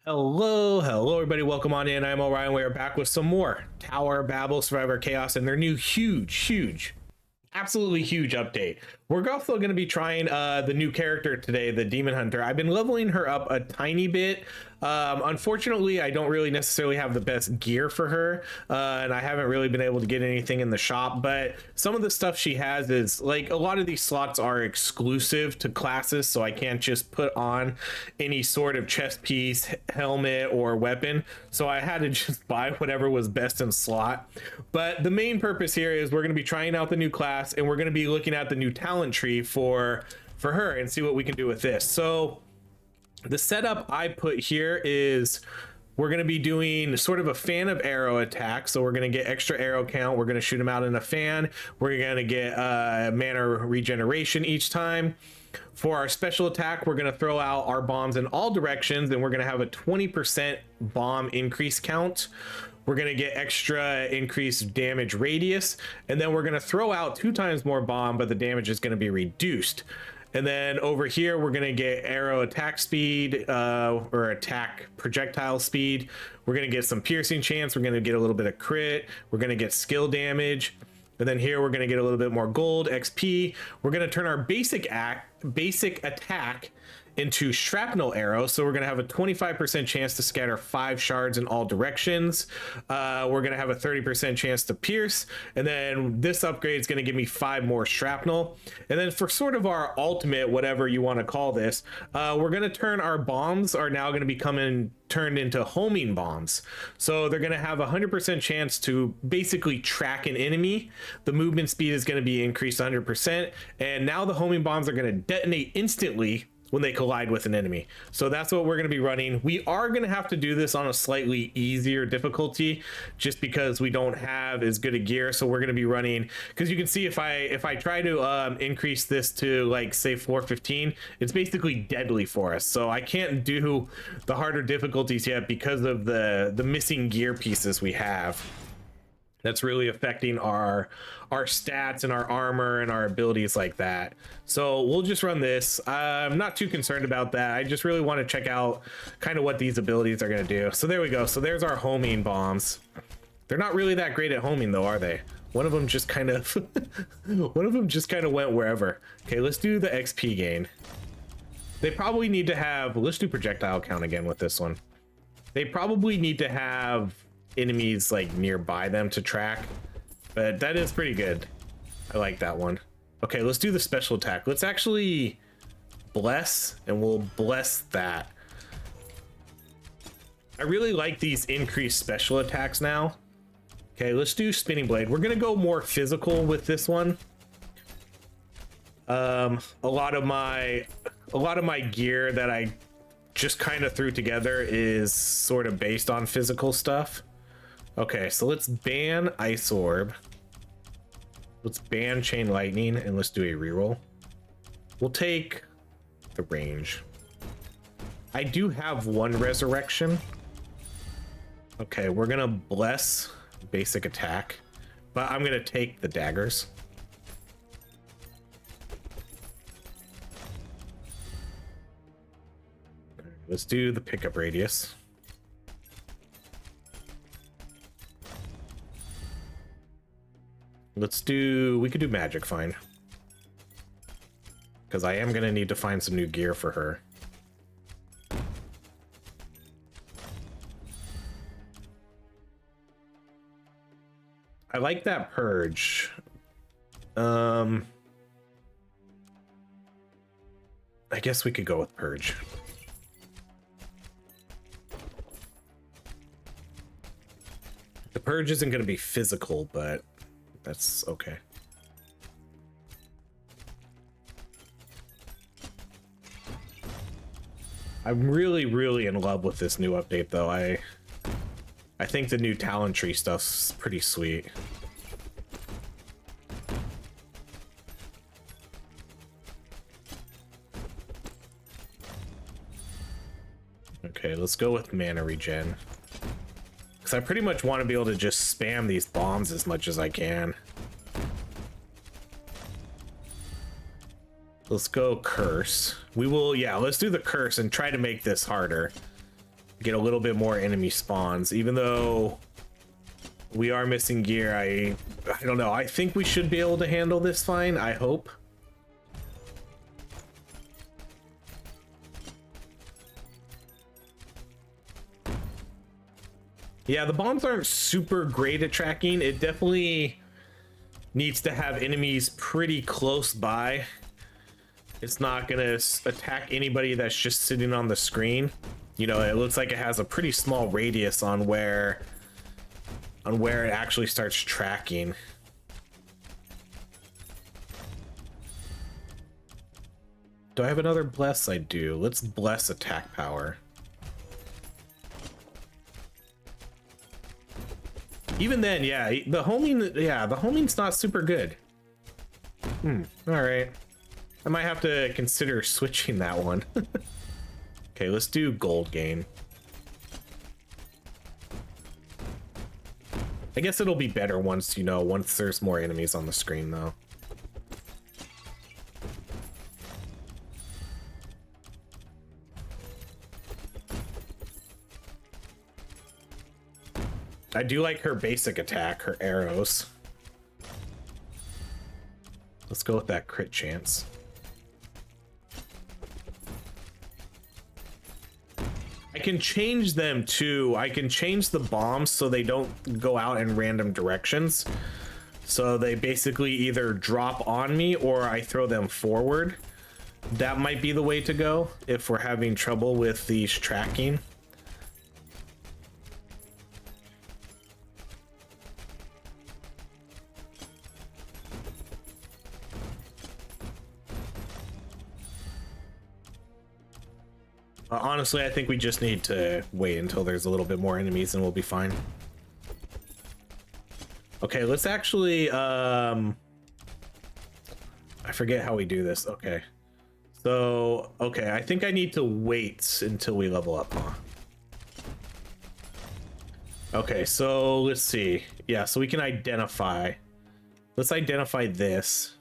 Hello, everybody. Welcome on in. I'm Orion. We are back with some more Tower, Babel, Survivor, Chaos, and their new huge, absolutely huge update. We're also going to be trying the new character today, the Demon Hunter. I've been leveling her up a tiny bit. Unfortunately, I don't really necessarily have the best gear for her, and I haven't really been able to get anything in the shop, but some of the stuff she has is, like, a lot of these slots are exclusive to classes, so I can't just put on any sort of chest piece, helmet, or weapon, so I had to just buy whatever was best in slot. But the main purpose here is we're going to be trying out the new class, and we're going to be looking at the new talent tree for her and see what we can do with this. So the setup I put here is we're going to be doing sort of a fan of arrow attack. So we're going to get extra arrow count. We're going to shoot them out in a fan. We're going to get mana regeneration each time. For our special attack, we're going to throw out our bombs in all directions, and we're going to have a 20% bomb increase count. We're going to get extra increased damage radius, and then we're going to throw out 2 times more bomb, but the damage is going to be reduced. And then over here, we're going to get arrow attack speed or attack projectile speed. We're going to get some piercing chance. We're going to get a little bit of crit. We're going to get skill damage. And then here, we're going to get a little bit more gold, XP. We're going to turn our basic attack into shrapnel arrow, so we're going to have a 25% chance to scatter 5 shards in all directions. We're going to have a 30% chance to pierce, and then this upgrade is going to give me 5 more shrapnel. And then for sort of our ultimate, whatever you want to call this, we're going to turn our bombs are now going to be turned into homing bombs. So they're going to have a 100% chance to basically track an enemy. The movement speed is going to be increased 100%, and now the homing bombs are going to detonate instantly when they collide with an enemy. So that's what we're going to be running. We are going to have to do this on a slightly easier difficulty just because we don't have as good a gear. So we're going to be running, because you can see if I try to increase this to, like, say 415, it's basically deadly for us. So I can't do the harder difficulties yet because of the missing gear pieces we have. That's really affecting our stats and our armor and our abilities like that. So we'll just run this. I'm not too concerned about that. I just really want to check out kind of what these abilities are going to do. So there we go. So there's our homing bombs. They're not really that great at homing though, are they? One of them just kind of went wherever. Okay, let's do the XP gain. They probably need to have, let's do projectile count again with this one. They probably need to have enemies like nearby them to track, but that is pretty good. I like that one. Okay, let's do the special attack. Let's actually bless, and we'll bless that. I really like these increased special attacks now. Okay, let's do spinning blade. We're gonna go more physical with this one. A lot of my gear that I just kind of threw together is sort of based on physical stuff. Okay, so let's ban Ice Orb. Let's ban Chain Lightning, and let's do a reroll. We'll take the range. I do have 1 resurrection. Okay, we're gonna bless basic attack, but I'm gonna take the daggers. Let's do the pickup radius. We could do magic, fine. Because I am gonna need to find some new gear for her. I like that purge. I guess we could go with purge. The purge isn't gonna be physical, but that's okay. I'm really in love with this new update though. I think the new talent tree stuff's pretty sweet. Okay, let's go with mana regen. Because I pretty much want to be able to just spam these bombs as much as I can. Let's go curse. We will, yeah, let's do the curse and try to make this harder. get a little bit more enemy spawns. Even though we are missing gear, I don't know. I think we should be able to handle this fine, I hope. Yeah, the bombs aren't super great at tracking. It definitely needs to have enemies pretty close by. It's not gonna attack anybody that's just sitting on the screen. You know, it looks like it has a pretty small radius on where it actually starts tracking. Do I have another bless? I do. Let's bless attack power. Even then, yeah, the homing's not super good. All right. I might have to consider switching that one. Okay, let's do gold gain. I guess it'll be better once, you know, once there's more enemies on the screen, though. I do like her basic attack, her arrows. Let's go with that crit chance. I can change them too. I can change the bombs so they don't go out in random directions. So they basically either drop on me or I throw them forward. That might be the way to go if we're having trouble with these tracking. Honestly, I think we just need to wait until there's a little bit more enemies and we'll be fine. Okay, let's actually, I forget how we do this. Okay. So, okay, I think I need to wait until we level up, huh? Okay, so let's see. Yeah, so we can identify. Let's identify this.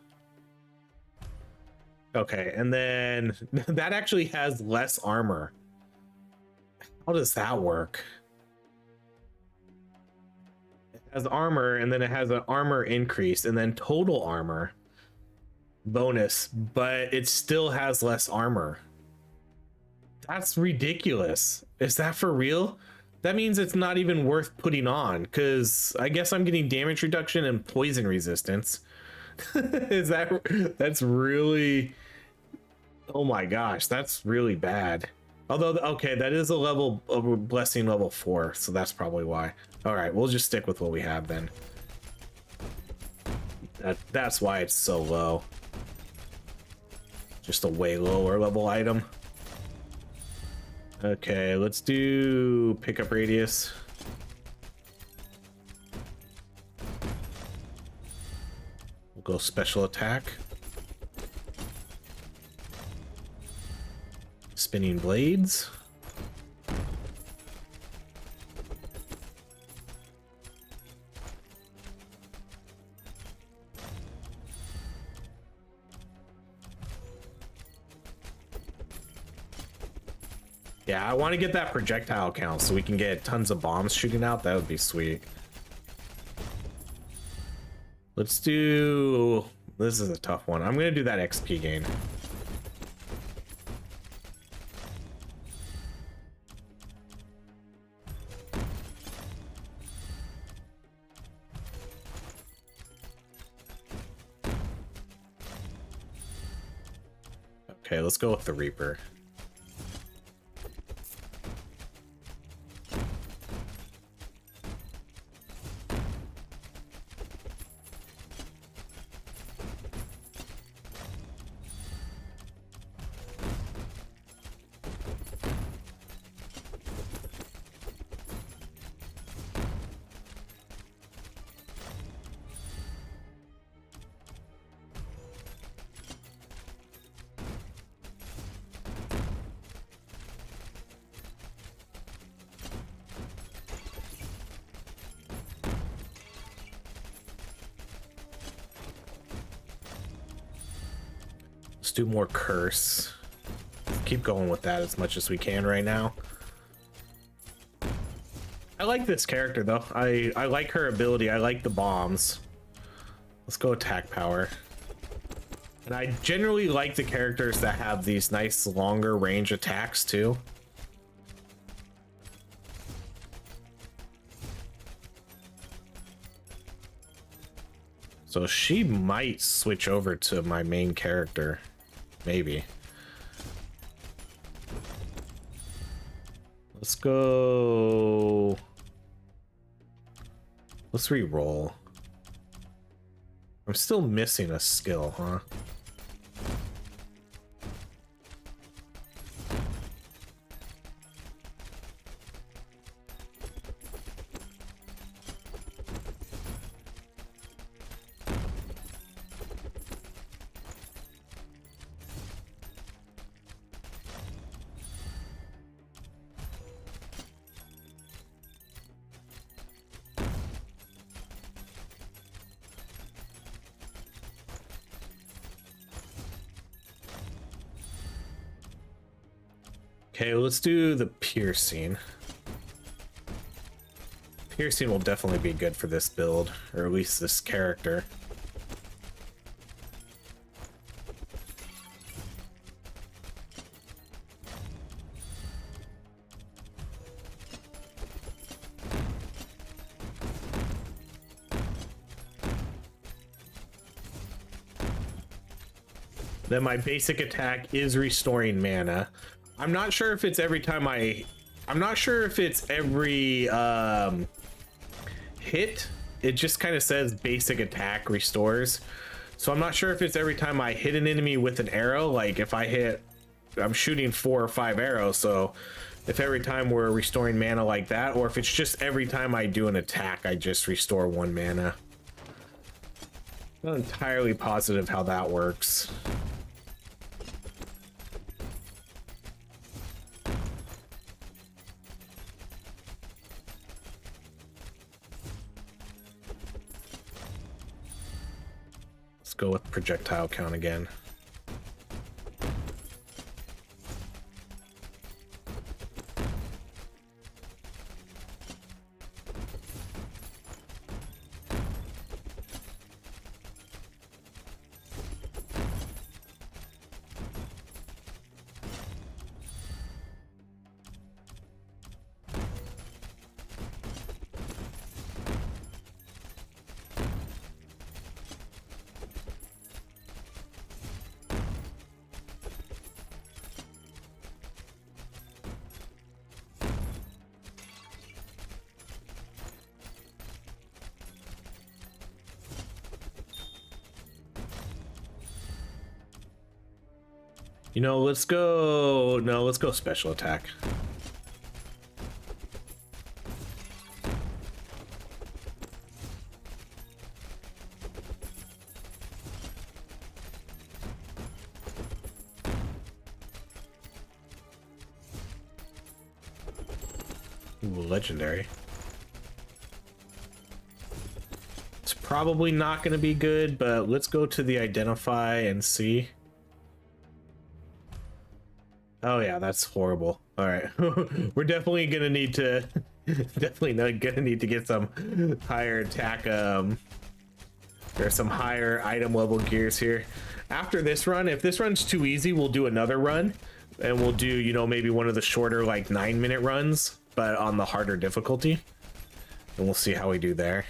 Okay, and then that actually has less armor. How does that work? It has armor, and then it has an armor increase, and then total armor bonus, but it still has less armor. That's ridiculous. Is that for real? That means it's not even worth putting on, because I guess I'm getting damage reduction and poison resistance. That's really, oh my gosh, that's really bad. Although, okay, that is a level of blessing level 4, so that's probably why. All right, we'll just stick with what we have then. That's why it's so low. Just a way lower level item. Okay, let's do pickup radius. We'll go special attack. Spinning blades. Yeah, I want to get that projectile count so we can get tons of bombs shooting out. That would be sweet. Let's do... This is a tough one. I'm going to do that XP gain. Okay, let's go with the Reaper. Let's do more curse. Keep going with that as much as we can right now. I like this character though. I like her ability. I like the bombs. Let's go attack power. And I generally like the characters that have these nice longer range attacks too. So she might switch over to my main character. Maybe. Let's go. Let's re-roll. I'm still missing a skill, huh? Okay, let's do the piercing. Piercing will definitely be good for this build, or at least this character. Then my basic attack is restoring mana. I'm not sure if it's every time I'm not sure if it's every hit. It just kind of says basic attack restores. So I'm not sure if it's every time I hit an enemy with an arrow. Like if I hit, I'm shooting 4 or 5 arrows. So if every time we're restoring mana like that, or if it's just every time I do an attack, I just restore 1 mana. Not entirely positive how that works. Go with projectile count again. You know, let's go. No, let's go special attack. Ooh, legendary. It's probably not going to be good, but let's go to the identify and see. Oh yeah, that's horrible. All right, we're definitely gonna need to, definitely not gonna need to get some higher attack. There's some higher item level gears here. After this run, if this run's too easy, we'll do another run, and we'll do, you know, maybe one of the shorter like 9-minute runs, but on the harder difficulty, and we'll see how we do there.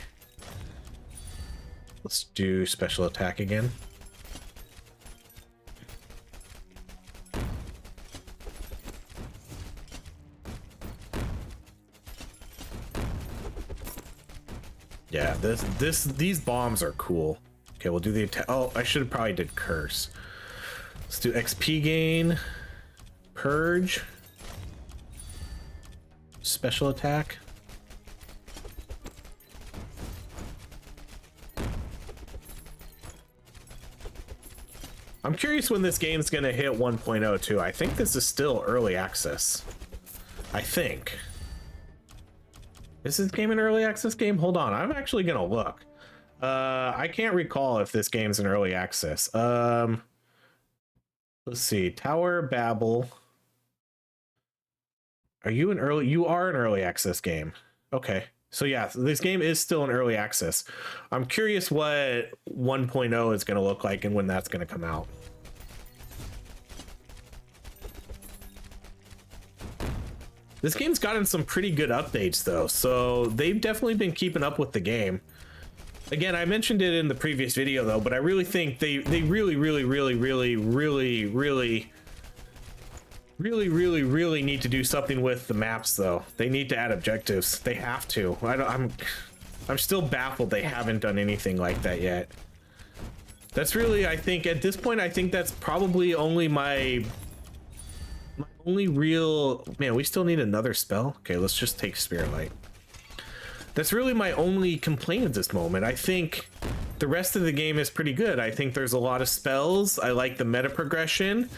Let's do special attack again. Yeah, these bombs are cool. Okay, we'll do the attack. Oh, I should have probably did curse. Let's do XP gain, purge, special attack. I'm curious when this game's gonna hit 1.0 too. I think this is still early access. I think. Is this game an early access game? Hold on, I'm actually gonna look. I can't recall if this game's an early access. Let's see. Tower Babel. Are you an early? You are an early access game. Okay. So yeah, this game is still in early access. I'm curious what 1.0 is going to look like and when that's going to come out. This game's gotten some pretty good updates though, so they've definitely been keeping up with the game. Again, I mentioned it in the previous video though, but I really think they really need to do something with the maps though. They need to add objectives. They have to. I'm still baffled they haven't done anything like that yet. That's really, I think at this point, I think that's probably only my only real, man, we still need another spell. Okay, let's just take Spirit Light. That's really my only complaint at this moment. I think the rest of the game is pretty good. I think there's a lot of spells. I like the meta progression.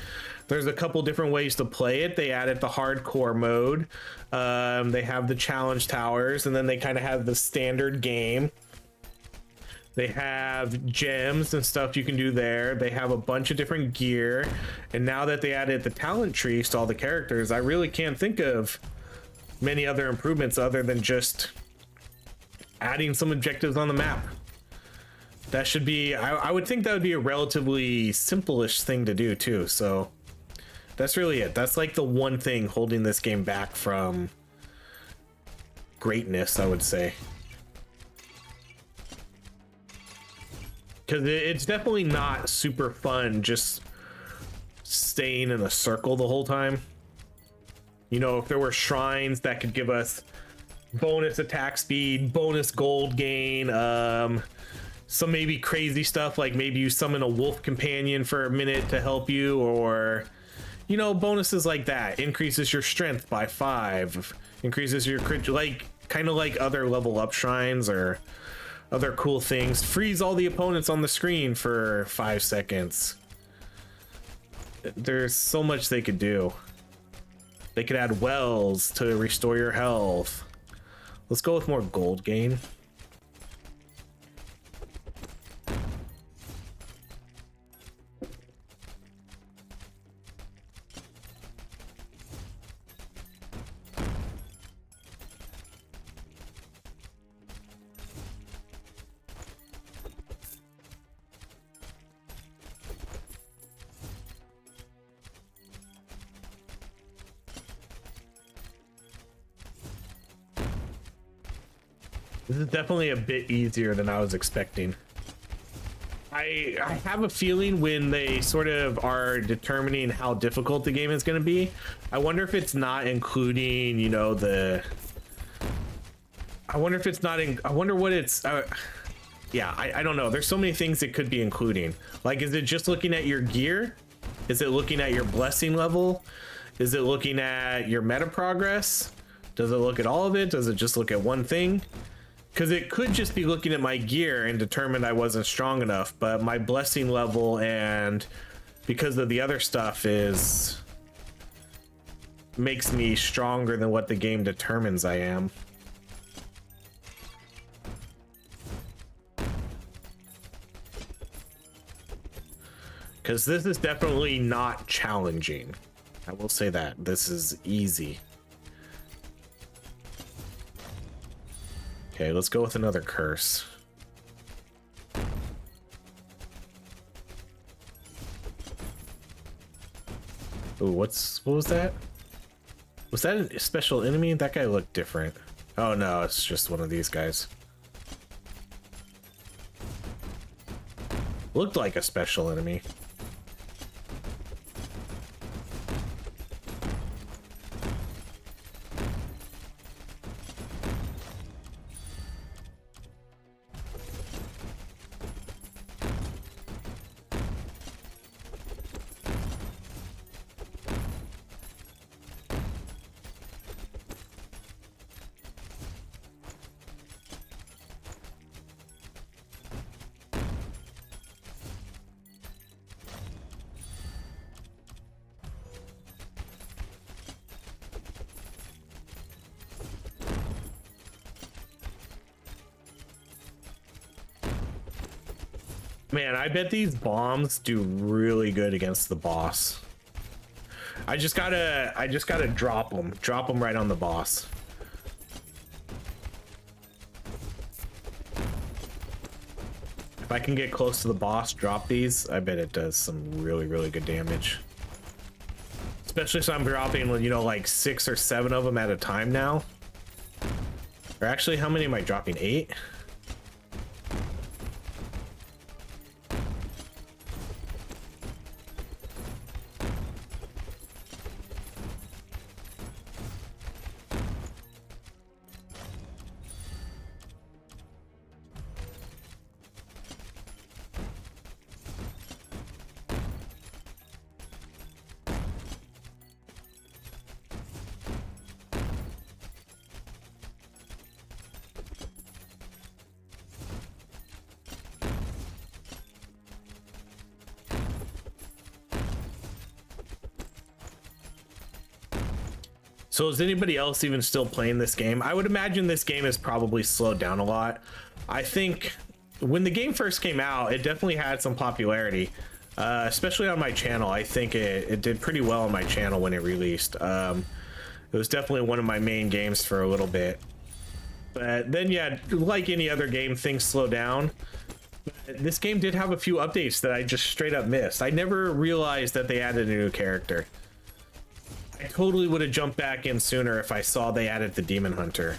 There's a couple different ways to play it. They added the hardcore mode. They have the challenge towers, and then they kind of have the standard game. They have gems and stuff you can do there. They have a bunch of different gear. And now that they added the talent trees to all the characters, I really can't think of many other improvements other than just adding some objectives on the map. That should be, I would think that would be a relatively simple-ish thing to do too. So that's really it. That's like the one thing holding this game back from greatness, I would say. Because it's definitely not super fun just staying in a circle the whole time. You know, if there were shrines that could give us bonus attack speed, bonus gold gain, some maybe crazy stuff like maybe you summon a wolf companion for a minute to help you, or, you know, bonuses like that. Increases your strength by 5, increases your crit, like kind of like other level up shrines or other cool things. Freeze all the opponents on the screen for 5 seconds. There's so much they could do. They could add wells to restore your health. Let's go with more gold gain. This is definitely a bit easier than I was expecting. I have a feeling when they sort of are determining how difficult the game is going to be, I wonder if it's not including, you know, I wonder if it's not in, I wonder what it's, yeah, I don't know. There's so many things it could be including. Like, is it just looking at your gear? Is it looking at your blessing level? Is it looking at your meta progress? Does it look at all of it? Does it just look at one thing? Because it could just be looking at my gear and determined I wasn't strong enough, but my blessing level and because of the other stuff makes me stronger than what the game determines I am. Because this is definitely not challenging. I will say that. This is easy. Okay, let's go with another curse. Ooh, what was that? Was that a special enemy? That guy looked different. Oh no, it's just one of these guys. Looked like a special enemy. Man, I bet these bombs do really good against the boss. I just gotta drop them right on the boss. If I can get close to the boss, drop these, I bet it does some really, really good damage. Especially if I'm dropping, you know, like 6 or 7 of them at a time now. Or actually, how many am I dropping? 8? So is anybody else even still playing this game? I would imagine this game has probably slowed down a lot. I think when the game first came out, it definitely had some popularity, especially on my channel. I think it did pretty well on my channel when it released. It was definitely one of my main games for a little bit. But then, yeah, like any other game, things slow down. But this game did have a few updates that I just straight up missed. I never realized that they added a new character. I totally would have jumped back in sooner if I saw they added the Demon Hunter.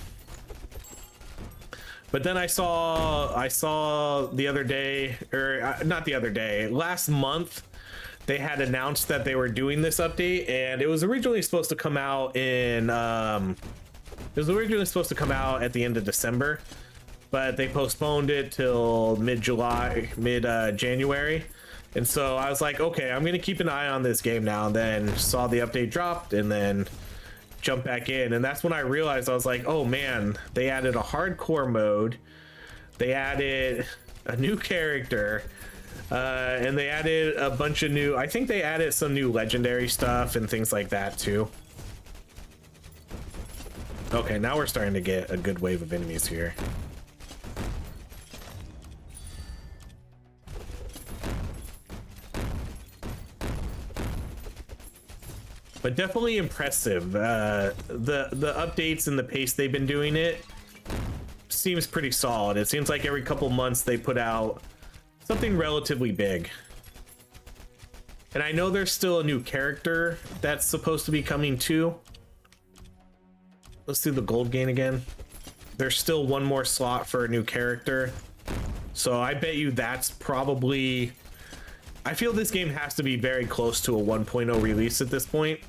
But then I saw the other day, or not the other day, last month, they had announced that they were doing this update, and it was originally supposed to come out in, it was originally supposed to come out at the end of December, but they postponed it till mid-July, mid-January. And so I was like, okay, I'm gonna keep an eye on this game now. And then saw the update dropped and then jumped back in. And that's when I realized, I was like, oh man, they added a hardcore mode. They added a new character. And they added a bunch of new, I think they added some new legendary stuff and things like that too. Okay, now we're starting to get a good wave of enemies here. But definitely impressive. The updates and the pace they've been doing it seems pretty solid. It seems like every couple months they put out something relatively big. And I know there's still a new character that's supposed to be coming too. Let's do the gold gain again. There's still one more slot for a new character. So I bet you that's probably... I feel this game has to be very close to a 1.0 release at this point.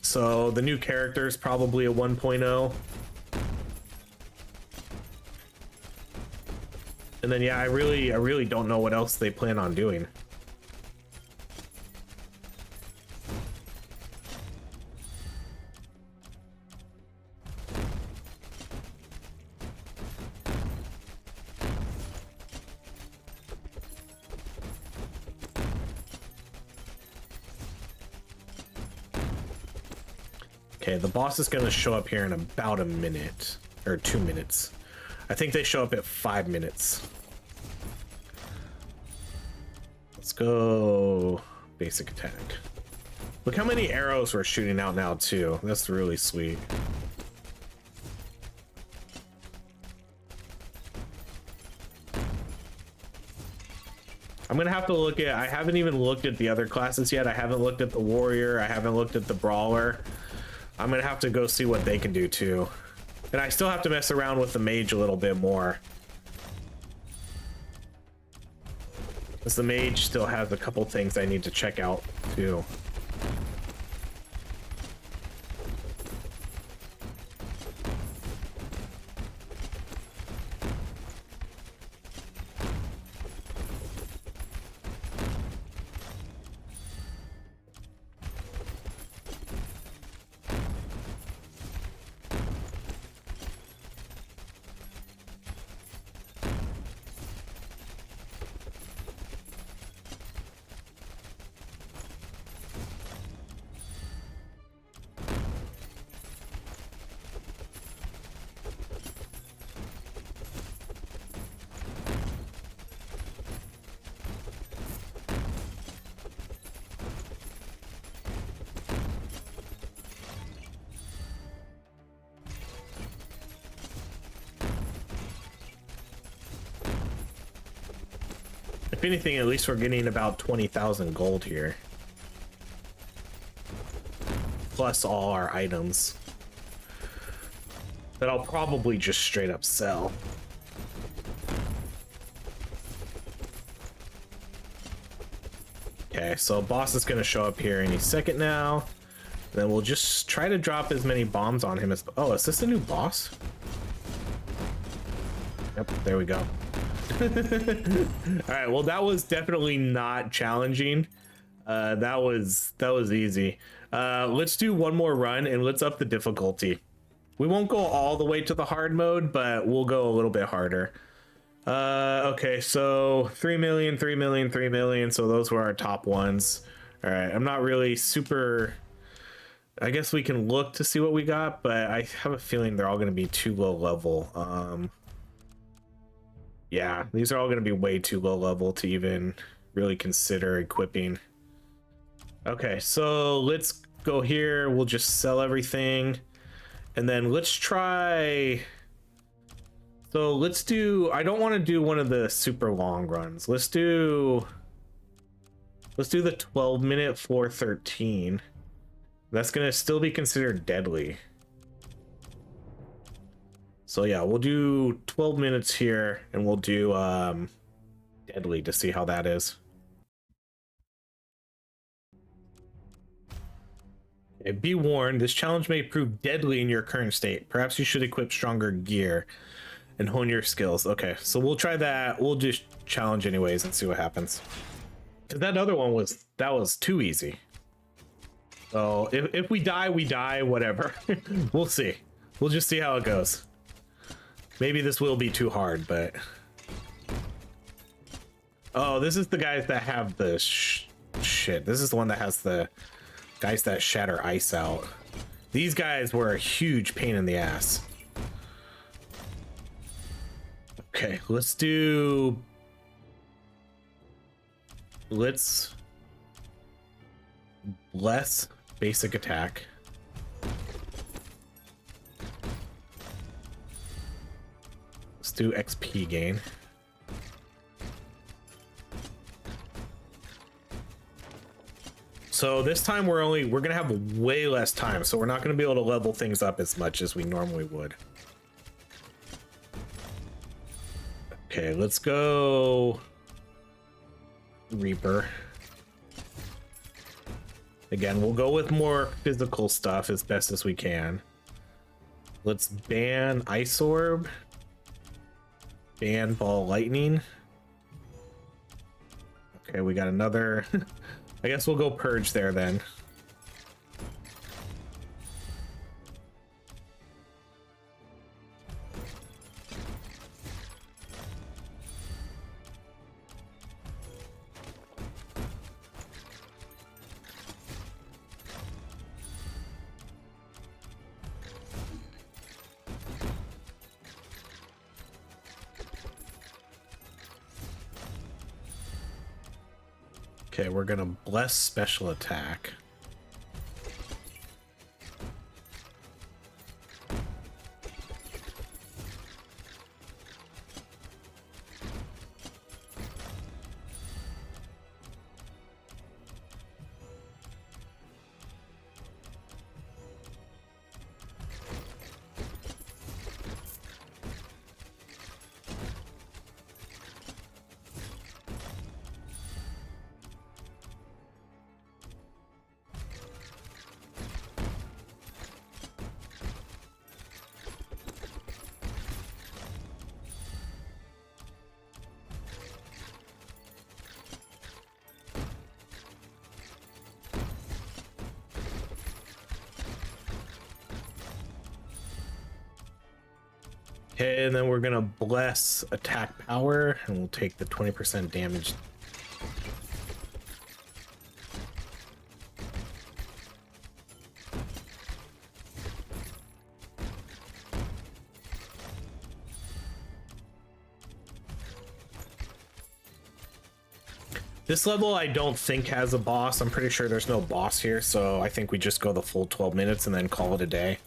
So the new character is probably a 1.0. And then yeah, I really don't know what else they plan on doing. Okay, the boss is gonna show up here in about a minute or 2 minutes. I think they show up at 5 minutes. Let's go basic attack. Look how many arrows we're shooting out now too. That's really sweet. I'm gonna have to look at, I haven't even looked at the other classes yet. I haven't looked at the warrior. I haven't looked at the brawler. I'm gonna have to go see what they can do too. And I still have to mess around with the mage a little bit more. Because the mage still has a couple things I need to check out too. If anything, at least we're getting about 20,000 gold here. Plus all our items. That I'll probably just straight up sell. Okay, so boss is gonna show up here any second now. Then we'll just try to drop as many bombs on him as... Oh, is this a new boss? Yep, there we go. All right, well, that was definitely not challenging. That was easy. Let's do one more run and let's up the difficulty. We won't go all the way to the hard mode, but we'll go a little bit harder. Okay, so 3 million, 3 million, 3 million. So those were our top ones. All right, I'm not really super... I guess we can look to see what we got, but I have a feeling they're all going to be too low level. Yeah, these are all going to be way too low level to even really consider equipping. Okay, so let's go here. We'll just sell everything. And then let's try... So let's do... I don't want to do one of the super long runs. Let's do the 12-minute 413. That's going to still be considered deadly. So yeah, we'll do 12 minutes here and we'll do deadly to see how that is. Okay, be warned, this challenge may prove deadly in your current state. Perhaps you should equip stronger gear and hone your skills. Okay, so we'll try that. We'll just challenge anyways and see what happens. Because that other one was too easy. So if we die, we die, whatever. We'll see. We'll just see how it goes. Maybe this will be too hard, but... Oh, this is the guys that have the shit. This is the one that has the guys that shatter ice out. These guys were a huge pain in the ass. Okay, let's bless basic attack. Let's do XP gain. So this time we're gonna have way less time, so we're not gonna be able to level things up as much as we normally would. Okay, let's go Reaper. Again, we'll go with more physical stuff as best as we can. Let's ban Ice Orb. Ban Ball Lightning. Okay, we got another... I guess we'll go Purge there then. Okay, we're gonna bless special attack. Okay, and then we're gonna bless attack power, and we'll take the 20% damage. This level I don't think has a boss. I'm pretty sure there's no boss here, so I think we just go the full 12 minutes and then call it a day.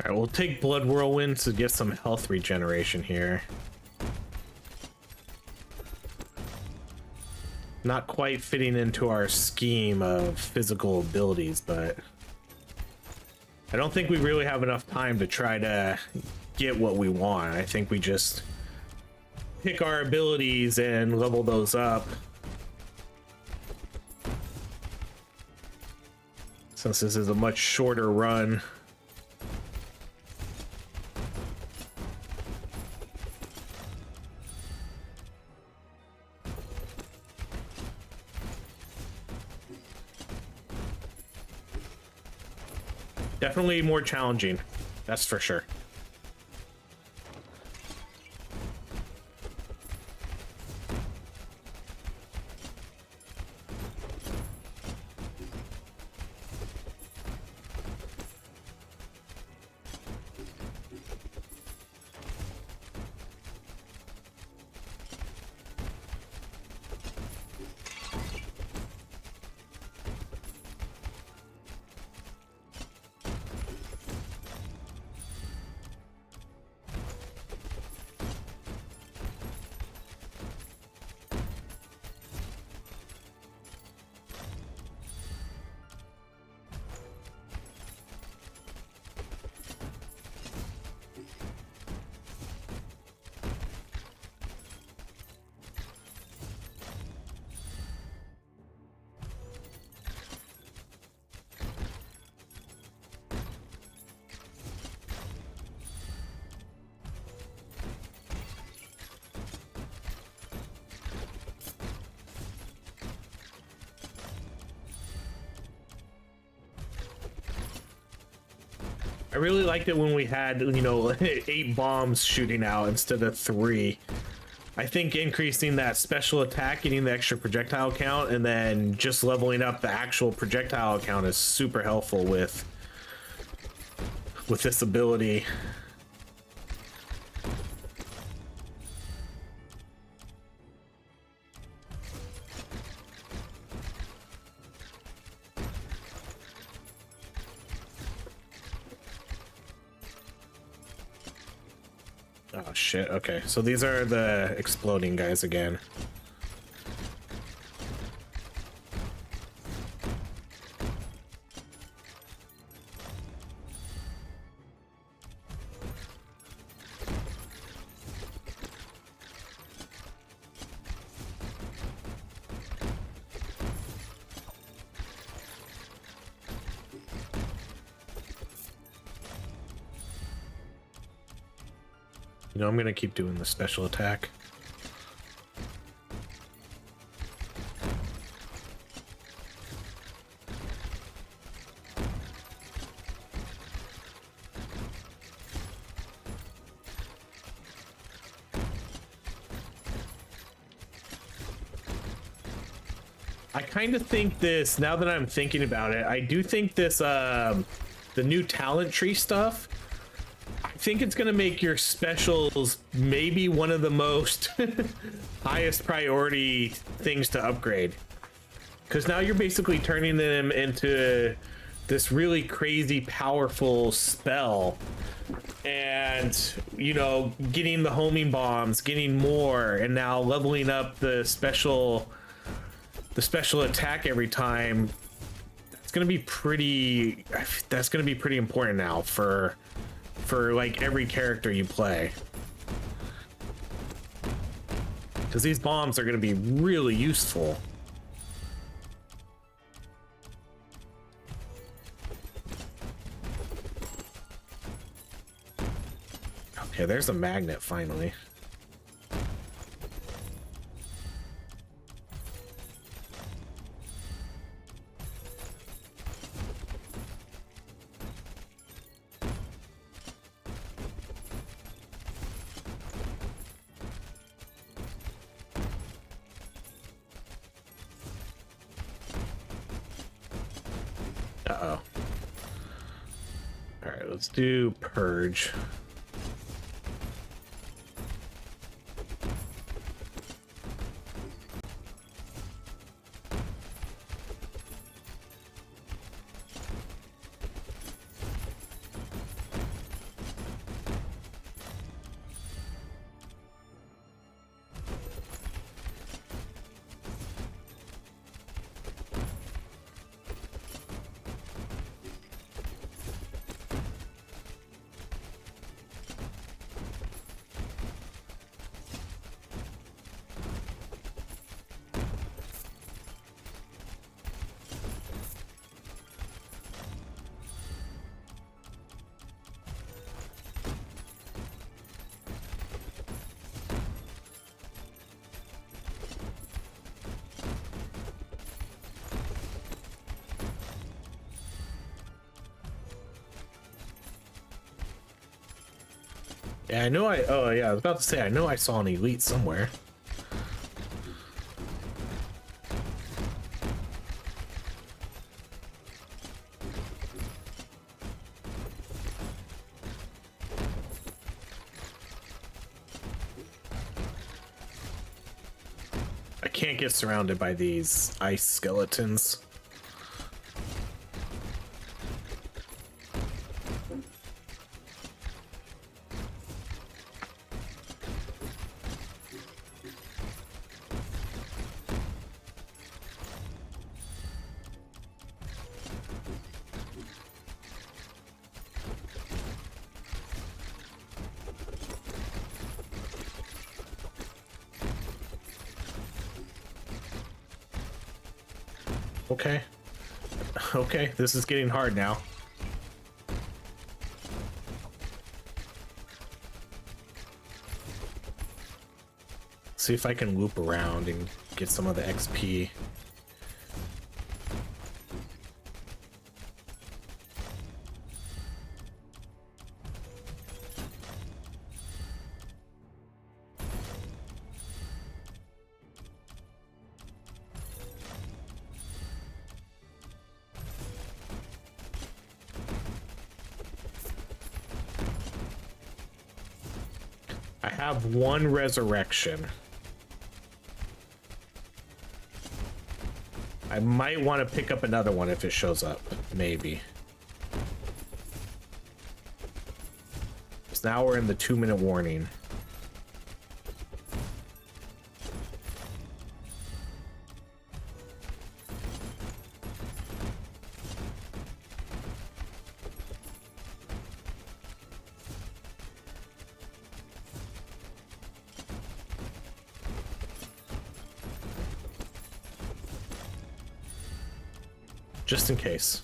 All right, we'll take Blood Whirlwind to get some health regeneration here. Not quite fitting into our scheme of physical abilities, but I don't think we really have enough time to try to get what we want. I think we just pick our abilities and level those up. Since this is a much shorter run. Definitely more challenging, that's for sure. I really liked it when we had, you know, 8 bombs shooting out instead of 3. I think increasing that special attack, getting the extra projectile count, and then just leveling up the actual projectile count is super helpful with this ability. Oh shit, okay. So these are the exploding guys again. You know, I'm gonna keep doing the special attack. I kind of think this, now that I'm thinking about it, I do think this, the new talent tree stuff, I think it's going to make your specials maybe one of the most highest priority things to upgrade. Because now you're basically turning them into this really crazy powerful spell. And, you know, getting the homing bombs, getting more, and now leveling up the special attack every time. That's going to be pretty important now for like every character you play, because these bombs are going to be really useful. Okay, there's a magnet finally. Uh-oh. All right, let's do purge. Yeah, I know oh yeah, I was about to say, I know I saw an elite somewhere. I can't get surrounded by these ice skeletons. Okay. Okay, this is getting hard now. See if I can loop around and get some of the XP. I have one resurrection. I might want to pick up another one if it shows up, maybe. So now we're in the 2-minute warning. Just in case.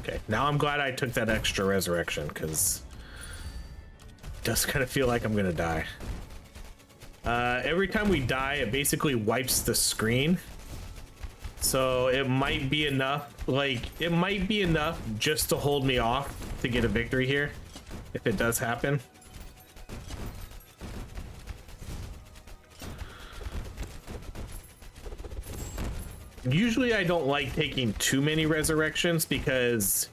Okay, now I'm glad I took that extra resurrection, because it does kind of feel like I'm gonna die. Every time we die, it basically wipes the screen. So it might be enough, it might be enough just to hold me off to get a victory here, if it does happen. Usually I don't like taking too many resurrections because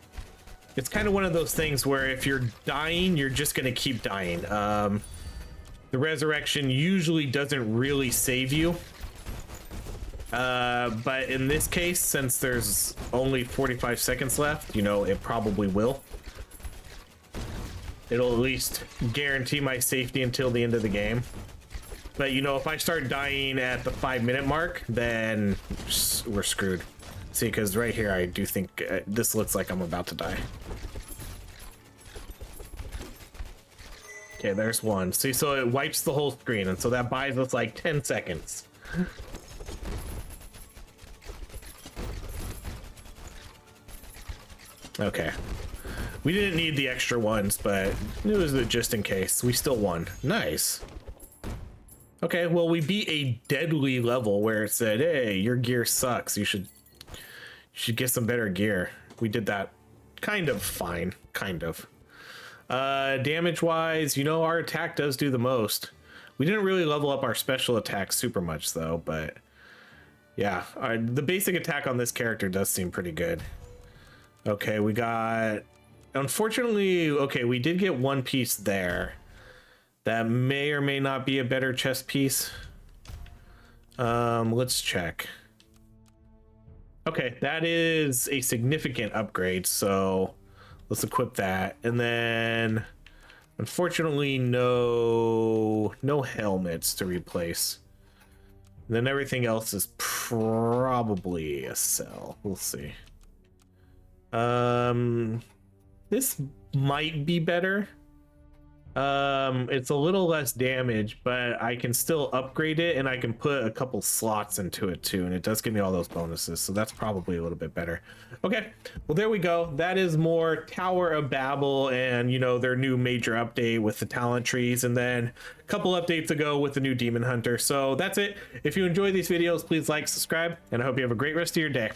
it's kind of one of those things where if you're dying, you're just going to keep dying. The resurrection usually doesn't really save you. But in this case, since there's only 45 seconds left, you know, it probably will. It'll at least guarantee my safety until the end of the game. But, you know, if I start dying at the 5-minute mark, then we're screwed. See, because right here, I do think this looks like I'm about to die. Okay, there's one. See, so it wipes the whole screen, and so that buys us like 10 seconds. Okay. We didn't need the extra ones, but it was just in case. We still won. Nice. Okay, well, we beat a deadly level where it said, hey, your gear sucks. You should get some better gear. We did that kind of fine. Kind of. Damage-wise, you know, our attack does do the most. We didn't really level up our special attack super much, though, but yeah. The basic attack on this character does seem pretty good. Okay, we got... Unfortunately, okay, we did get one piece there. That may or may not be a better chest piece. Let's check. Okay, that is a significant upgrade, so let's equip that. And then, unfortunately, no helmets to replace. And then everything else is probably a sell. We'll see. This might be better. It's a little less damage, but I can still upgrade it, and I can put a couple slots into it too, and it does give me all those bonuses, so that's probably a little bit better. Okay, well, there we go. That is more Tower of Babel and, you know, their new major update with the talent trees, and then a couple updates ago with the new Demon Hunter. So that's it. If you enjoy these videos, please like, subscribe, and I hope you have a great rest of your day.